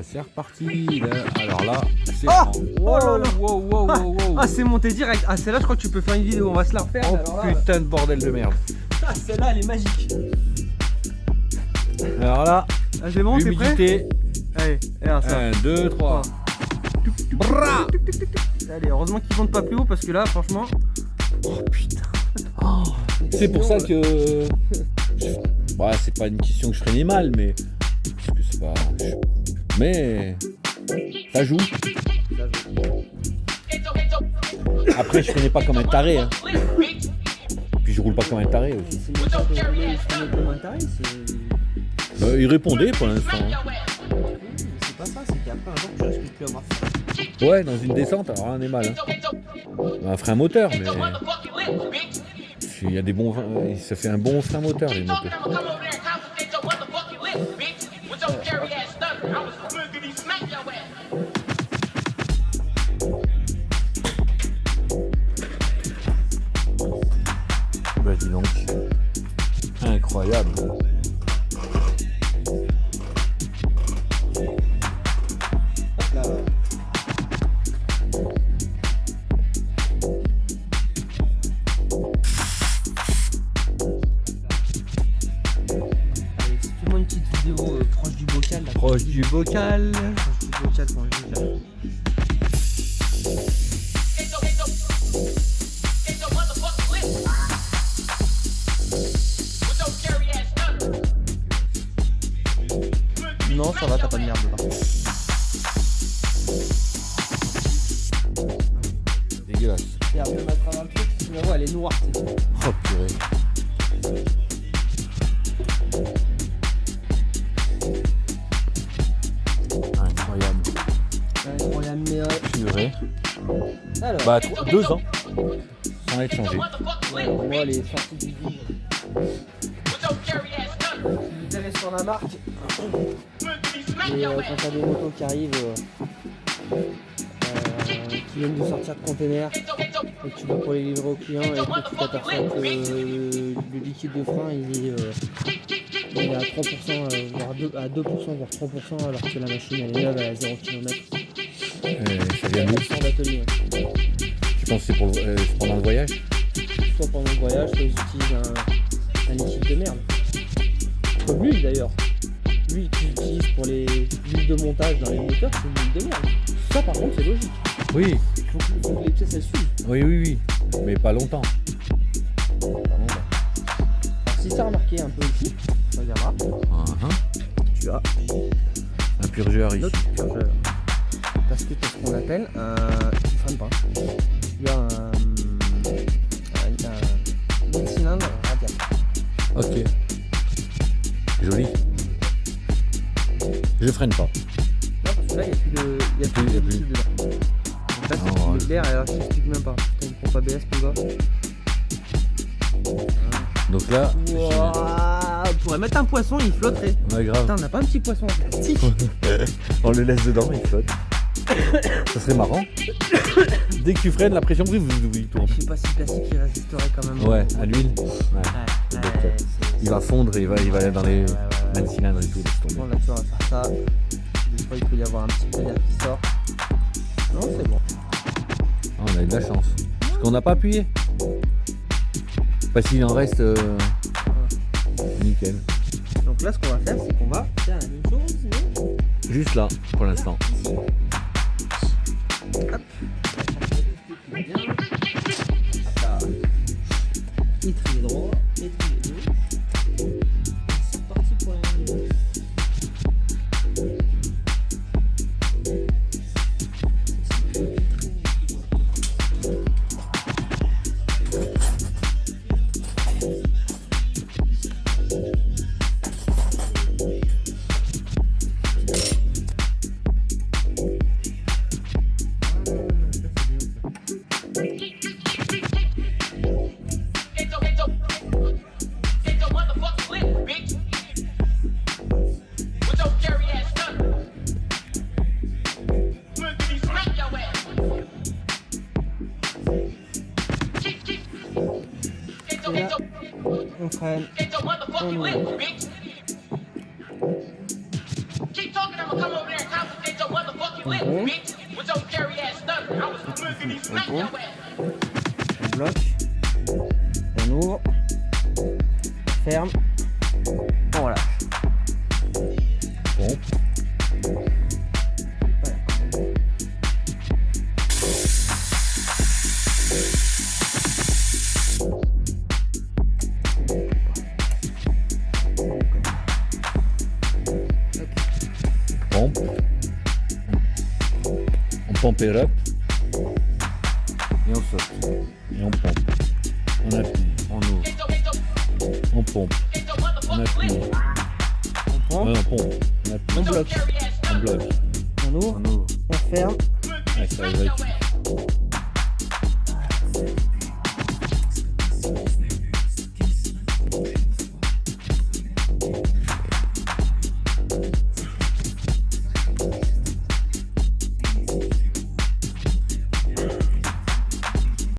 C'est reparti là. Alors là, c'est Oh là là. wow. Ah, c'est monté direct. Ah, celle-là, je crois que tu peux faire une vidéo. On va se la refaire. Oh alors là, putain de bordel de merde. ah, celle-là, elle est magique. Alors là, Ah, je vais monter, t'es prêt? l'humidité. Allez, regarde ça. 1, 2, 3. Bra. Allez, heureusement qu'il monte pas plus haut parce que là, franchement. Oh putain. Oh. C'est pour ça que. Bah, c'est pas une question que je ferais mal, mais. Parce que c'est pas. Mais. Ça joue. Après, je freinais pas comme un taré. Hein. Puis je roule pas comme un taré aussi. C'est même pas de rouler comme un taré, c'est. Il répondait pour l'instant. Hein. C'est pas ça, c'est qu'après un jour, tu risques de plus avoir ça. Ouais, dans une descente, alors rien n'est mal. Hein. Un frein moteur, mais. Il y a des bons. Ça fait un bon frein moteur, les motos. Bah dis donc. Incroyable. Là. Allez, fais-moi une petite vidéo proche du bocal. Là. Proche du bocal. Proche du bocal quand je dis là. Non, ça va, t'as pas de merde dedans. Dégueulasse. Regarde, même à travers le truc, tu la vois, elle est noire. Oh purée. Incroyable. Incroyable, mais Purée. alors, Bah 2 ans. Sans être changé. alors, moi, elle est sortie du vide. Tu verrais sur la marque. Et quand t'as des motos qui arrivent, qui viennent de sortir de container, et que tu vas pour les livrer au client, et que tu t'aperçois que le liquide de frein il est à 3%, voire à 2%, voire 3%, alors que la machine elle est neuve, elle a 0 km. Ça vient d'où? D'atelier. Tu penses que c'est pendant le voyage? Soit pendant le voyage, soit ils utilisent un liquide de merde. Comme l'huile d'ailleurs. L'huile qu'ils utilisent pour l'huile de montage dans les moteurs, c'est une huile de merde. Ça par contre c'est logique. Oui. Faut que les pièces elles suivent. Oui. Mais pas longtemps. Alors, si t'as remarqué un peu ici, tu regarderas, tu as Un purgeur ici. notre purgeur. Parce que tu as ce qu'on appelle un. Tu freines pas. Tu as un cylindre radial. Ok. Joli. Je freine pas. Non, parce que là, il n'y a plus de liquide dedans. Donc là, Oh, c'est de l'air, alors je t'explique même pas. T'as une pompe ABS, mon gars. Donc là. Wouah, on pourrait mettre un poisson, il flotterait. Ouais, grave. Putain, on n'a pas un petit poisson en plastique. On le laisse dedans, il flotte. Ça serait marrant. Dès que tu freines, la pression il tourne. Je sais pas si le plastique il résisterait quand même. Ouais, à l'huile. Ouais. Ouais, peut-être. Il va fondre et il va aller dans les ouais. cylindres et tout. Laisse Bon, tomber. là, tu vois, on va faire ça. Des fois, il peut y avoir un petit peu d'air qui sort. Non, c'est bon. Ah, on a eu de la chance. Parce qu'on n'a pas appuyé. Pas s'il en reste. Nickel. Donc là, ce qu'on va faire, c'est qu'on va faire la même chose, mais Juste là, pour l'instant. ici. Hop. Bien. Ça. Étrier droit, étrier gauche. C'est parti pour la vidéo. on freine, on ouvre. pompe, on bloque, on ouvre, on ferme, on relâche. Pompe. Pompe. On pompe it up Et on saute. et on pompe. On appuie. On ouvre. On pompe. On appuie. On pompe, Ouais, on pompe. On appuie. on bloque, On bloque. on ouvre, On ouvre. on ferme, Ouais, ça va être-